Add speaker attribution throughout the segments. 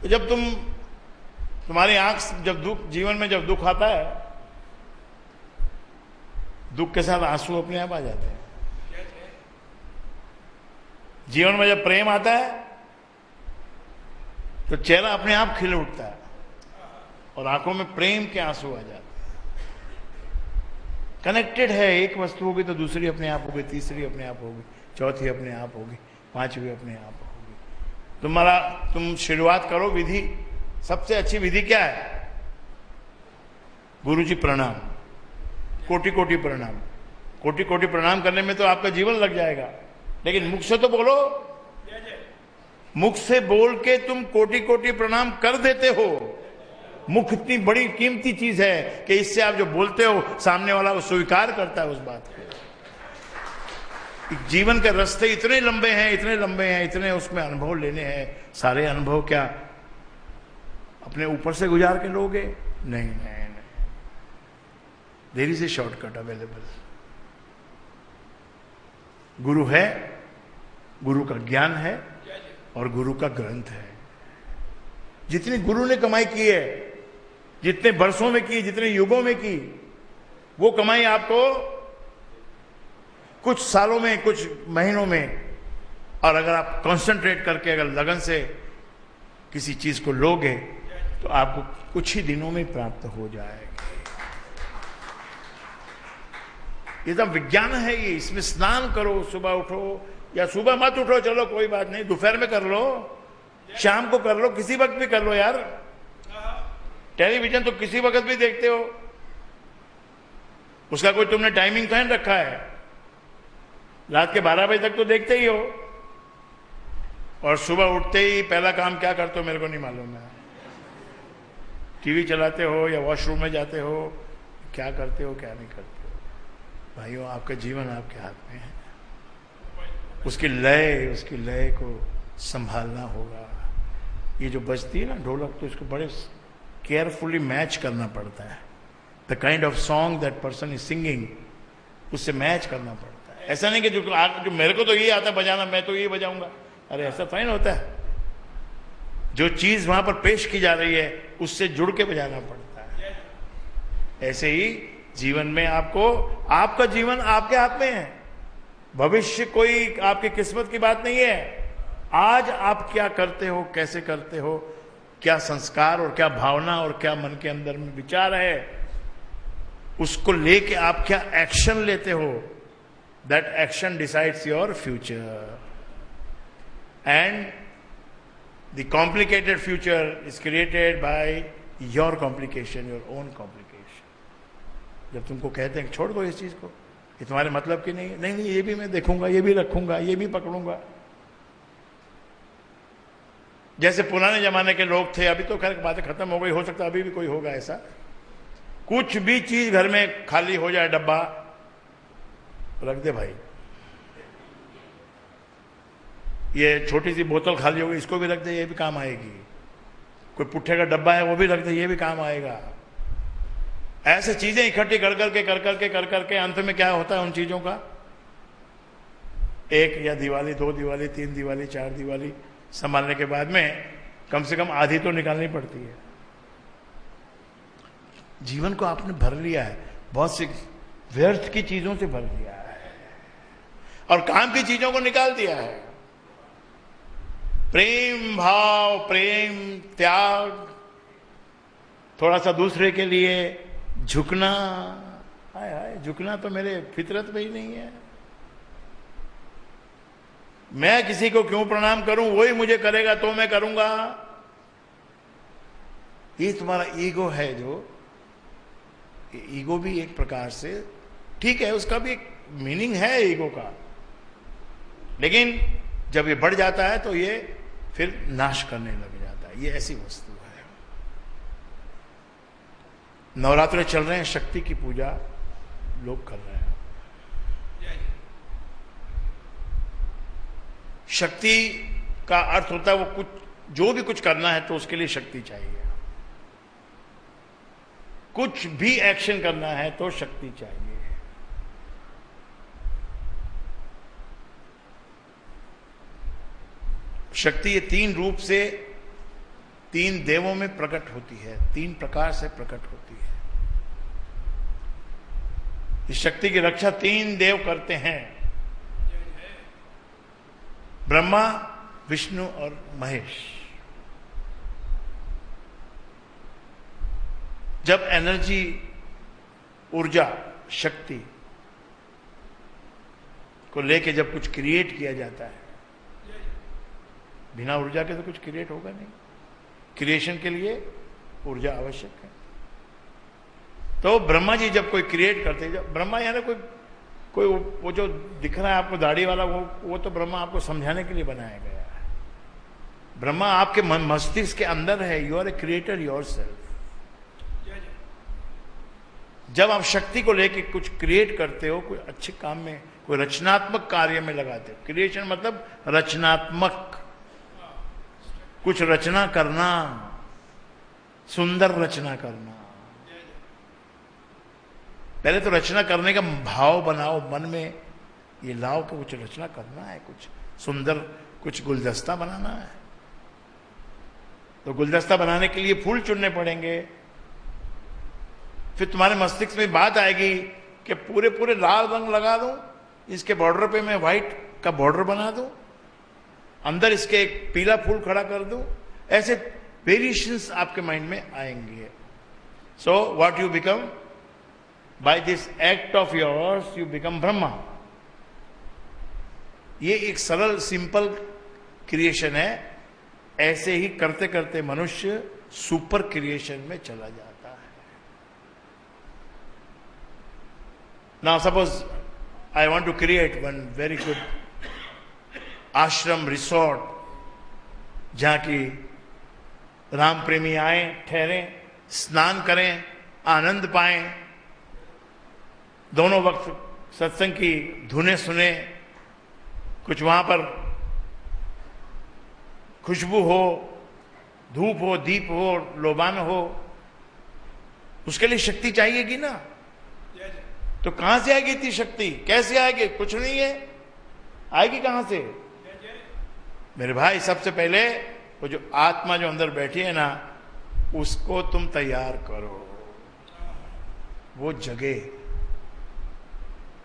Speaker 1: तो जब तुम्हारी आंख जब जीवन में जब दुख आता है, दुख के साथ आंसू अपने आप आ जाते हैं। जीवन में जब प्रेम आता है तो चेहरा अपने आप खिल उठता है और आंखों में प्रेम के आंसू आ जाते हैं। कनेक्टेड है, एक वस्तु होगी तो दूसरी अपने आप होगी, तीसरी अपने आप होगी, चौथी अपने आप होगी, पांचवी अपने आप होगी। तुम शुरुआत करो। विधि, सबसे अच्छी विधि क्या है? गुरुजी प्रणाम, कोटि कोटि प्रणाम। कोटि कोटि प्रणाम करने में तो आपका जीवन लग जाएगा, लेकिन मुख से तो बोलो। मुख से बोल के तुम कोटि कोटि प्रणाम कर देते हो। मुख इतनी बड़ी कीमती चीज है कि इससे आप जो बोलते हो सामने वाला वो स्वीकार करता है उस बात को। जीवन के रास्ते इतने लंबे हैं, इतने लंबे हैं, इतने उसमें अनुभव लेने हैं। सारे अनुभव क्या अपने ऊपर से गुजार के लोगे? नहीं नहीं नहीं, there is a shortcut available. गुरु है, गुरु का ज्ञान है और गुरु का ग्रंथ है। जितनी गुरु ने कमाई की है, जितने वर्षों में की, जितने युगों में की, वो कमाई आपको कुछ सालों में, कुछ महीनों में, और अगर आप कंसंट्रेट करके अगर लगन से किसी चीज को लोगे तो आपको कुछ ही दिनों में प्राप्त हो जाएगा। ये तो विज्ञान है ये। इसमें स्नान करो, सुबह उठो, या सुबह मत उठो, चलो कोई बात नहीं, दोपहर में कर लो, शाम को कर लो, किसी वक्त भी कर लो यार। टेलीविजन तो किसी वक्त भी देखते हो, उसका कोई तुमने टाइमिंग फैन रखा है? रात के 12 बजे तक तो देखते ही हो, और सुबह उठते ही पहला काम क्या करते हो मेरे को नहीं मालूम है। टीवी चलाते हो या वॉशरूम में जाते हो, क्या करते हो क्या नहीं करते हो? भाइयों, आपका जीवन आपके हाथ में है। उसकी लय को संभालना होगा। ये जो बजती है ना ढोलक, तो इसको बड़े केयरफुली मैच करना पड़ता है। The kind of song that person is singing, उससे मैच करना पड़ता है। ऐसा नहीं कि जो मेरे को तो ये आता है बजाना, मैं तो ये बजाऊंगा, अरे ऐसा थोड़ी ना होता है। जो चीज वहां पर पेश की जा रही है उससे जुड़ के बजाना पड़ता है। ऐसे ही जीवन में आपका जीवन आपके हाथ में है। भविष्य कोई आपकी किस्मत की बात नहीं है। आज आप क्या करते हो, कैसे करते हो, क्या संस्कार और क्या भावना और क्या मन के अंदर में विचार है, उसको लेके आप क्या एक्शन लेते हो, that action decides your future. And the complicated future is created by your complication, your own complication. जब तुमको कहते हैं छोड़ दो इस चीज को, ये तुम्हारे मतलब की नहीं है, नहीं ये भी मैं देखूंगा, ये भी रखूंगा, ये भी पकड़ूंगा। जैसे पुराने जमाने के लोग थे, अभी तो खैर बातें खत्म हो गई, हो सकता है अभी भी कोई होगा ऐसा। कुछ भी चीज घर में खाली हो जाए, डब्बा रख दे भाई, ये छोटी सी बोतल खाली हो गई, इसको भी रख दे, ये भी काम आएगी। कोई पुट्ठे का डब्बा है वो भी रख दे, ये भी काम आएगा। ऐसे चीजें इकट्ठी कर करके अंत में क्या होता है उन चीजों का? एक या दिवाली, 2 दिवाली, 3 दिवाली, 4 दिवाली संभालने के बाद में कम से कम आधी तो निकालनी पड़ती है। जीवन को आपने भर लिया है, बहुत सी व्यर्थ की चीजों से भर लिया है और काम की चीजों को निकाल दिया है। प्रेम भाव, प्रेम त्याग, थोड़ा सा दूसरे के लिए झुकना, हाय हाय, झुकना तो मेरे फितरत में ही नहीं है। मैं किसी को क्यों प्रणाम करूं, वही मुझे करेगा तो मैं करूंगा। ये तुम्हारा ईगो है। जो ईगो भी एक प्रकार से ठीक है, उसका भी एक मीनिंग है ईगो का, लेकिन जब ये बढ़ जाता है तो ये फिर नाश करने लग जाता है। ये ऐसी वस्तु है। नवरात्र चल रहे हैं, शक्ति की पूजा लोग कर रहे हैं। शक्ति का अर्थ होता है वो कुछ, जो भी कुछ करना है तो उसके लिए शक्ति चाहिए। कुछ भी एक्शन करना है तो शक्ति चाहिए। शक्ति ये 3 रूप से तीन देवों में प्रकट होती है, तीन प्रकार से प्रकट होती है। इस शक्ति की रक्षा तीन देव करते हैं, ब्रह्मा, विष्णु और महेश। जब एनर्जी, ऊर्जा, शक्ति को लेके जब कुछ क्रिएट किया जाता है, बिना ऊर्जा के तो कुछ क्रिएट होगा नहीं। क्रिएशन के लिए ऊर्जा आवश्यक है। तो ब्रह्मा जी जब कोई क्रिएट करते हैं, जब ब्रह्मा यानी कोई वो जो दिख रहा है आपको दाढ़ी वाला, वो तो ब्रह्मा आपको समझाने के लिए बनाया गया है। ब्रह्मा आपके मस्तिष्क के अंदर है। You are a creator yourself. जब आप शक्ति को लेके कुछ क्रिएट करते हो, कोई अच्छे काम में, कोई रचनात्मक कार्य में लगाते हो। क्रिएशन मतलब रचनात्मक, कुछ रचना करना, सुंदर रचना करना। पहले तो रचना करने का भाव बनाओ मन में, ये लाओ कि कुछ रचना करना है, कुछ सुंदर, कुछ गुलदस्ता बनाना है। तो गुलदस्ता बनाने के लिए फूल चुनने पड़ेंगे। फिर तुम्हारे मस्तिष्क में बात आएगी कि पूरे पूरे लाल रंग लगा दूं, इसके बॉर्डर पे मैं व्हाइट का बॉर्डर बना दूं, अंदर इसके एक पीला फूल खड़ा कर दूं। ऐसे वेरिएशंस आपके माइंड में आएंगे। So what you become by this act of yours, you become Brahma. ये एक सरल सिंपल क्रिएशन है। ऐसे ही करते करते मनुष्य सुपर क्रिएशन में चला जाता है। Now suppose I want to create one very good ashram resort, जहां की राम प्रेमी आए, ठहरें, स्नान करें, आनंद पाएं, दोनों वक्त सत्संग की धुनें सुने, कुछ वहां पर खुशबू हो, धूप हो, दीप हो, लोबान हो। उसके लिए शक्ति चाहिएगी ना। तो कहां से आएगी इतनी शक्ति? कैसे आएगी? कुछ नहीं है, आएगी कहां से? मेरे भाई, सबसे पहले वो जो आत्मा जो अंदर बैठी है ना, उसको तुम तैयार करो। वो जगे,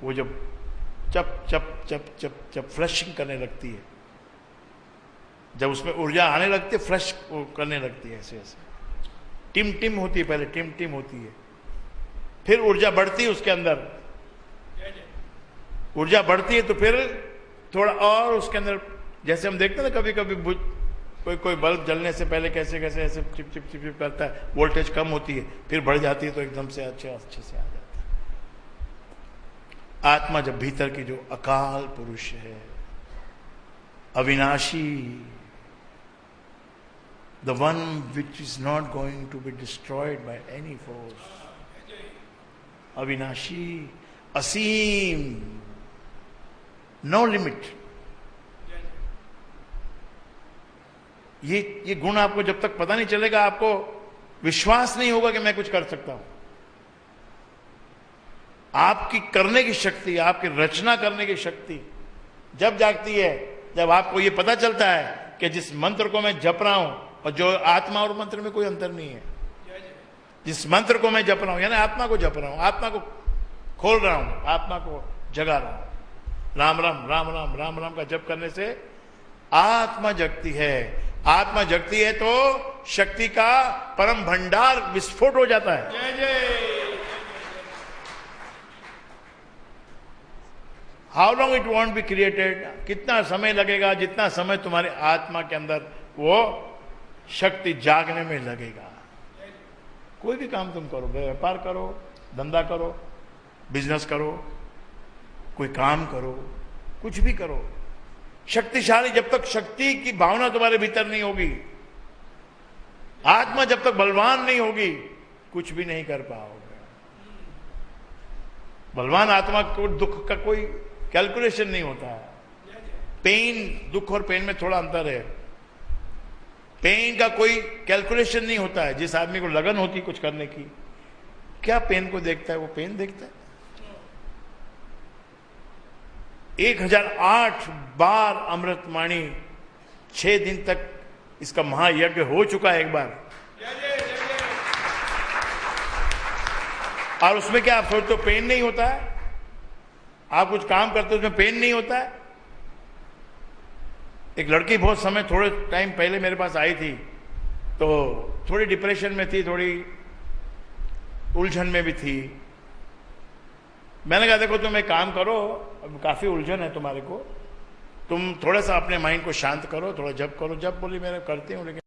Speaker 1: वो जब चप चप चप चप चप फ्लशिंग करने लगती है, जब उसमें ऊर्जा आने लगती है, फ्लश करने लगती है, ऐसे ऐसे टिम टिम होती है, पहले टिम टिम होती है, फिर ऊर्जा बढ़ती है उसके अंदर। ऊर्जा बढ़ती है तो फिर थोड़ा और उसके अंदर, जैसे हम देखते हैं ना कभी कभी कोई बल्ब जलने से पहले कैसे कैसे ऐसे चिप चिप चिप चिप करता है, वोल्टेज कम होती है, फिर बढ़ जाती है तो एकदम से अच्छे से आ जाता है। आत्मा जब भीतर की जो अकाल पुरुष है, अविनाशी, the one which is not going to be destroyed by any force, अविनाशी, असीम, नो लिमिट, ये गुण आपको जब तक पता नहीं चलेगा, आपको विश्वास नहीं होगा कि मैं कुछ कर सकता हूं। आपकी करने की शक्ति, आपकी रचना करने की शक्ति जब जागती है, जब आपको ये पता चलता है कि जिस मंत्र को मैं जप रहा हूं, और जो आत्मा और मंत्र में कोई अंतर नहीं है, जिस मंत्र को मैं जप रहा हूं, यानी आत्मा को जप रहा हूं, आत्मा को खोल रहा हूं, आत्मा को जगा रहा हूं, राम राम राम राम राम राम का जप करने से आत्मा जगती है। आत्मा जगती है तो शक्ति का परम भंडार विस्फोट हो जाता है।
Speaker 2: जय जय।
Speaker 1: How long it won't be created, कितना समय लगेगा? जितना समय तुम्हारे आत्मा के अंदर वो शक्ति जागने में लगेगा। कोई भी काम तुम करो, व्यापार करो, धंधा करो, बिजनेस करो, कोई काम करो, कुछ भी करो, शक्तिशाली, जब तक शक्ति की भावना तुम्हारे भीतर नहीं होगी, आत्मा जब तक बलवान नहीं होगी, कुछ भी नहीं कर पाओगे। बलवान आत्मा को दुख का कोई कैलकुलेशन नहीं होता है। पेन, दुख और पेन में थोड़ा अंतर है। पेन का कोई कैलकुलेशन नहीं होता है। जिस आदमी को लगन होती है कुछ करने की, क्या पेन को देखता है? वो पेन देखता है। 1008 बार अमृतवाणी 6 दिन तक इसका महायज्ञ हो चुका है एक बार। और उसमें क्या आप सोचते हो पेन नहीं होता है? आप कुछ काम करते हो उसमें पेन नहीं होता है? एक लड़की बहुत समय थोड़े टाइम पहले मेरे पास आई थी, तो थोड़ी डिप्रेशन में थी, थोड़ी उलझन में भी थी। मैंने कहा देखो तुम एक काम करो, अब काफी उलझन है तुम्हारे को, तुम थोड़ा सा अपने माइंड को शांत करो, थोड़ा जप करो। जप बोली मेरे करती हूँ, लेकिन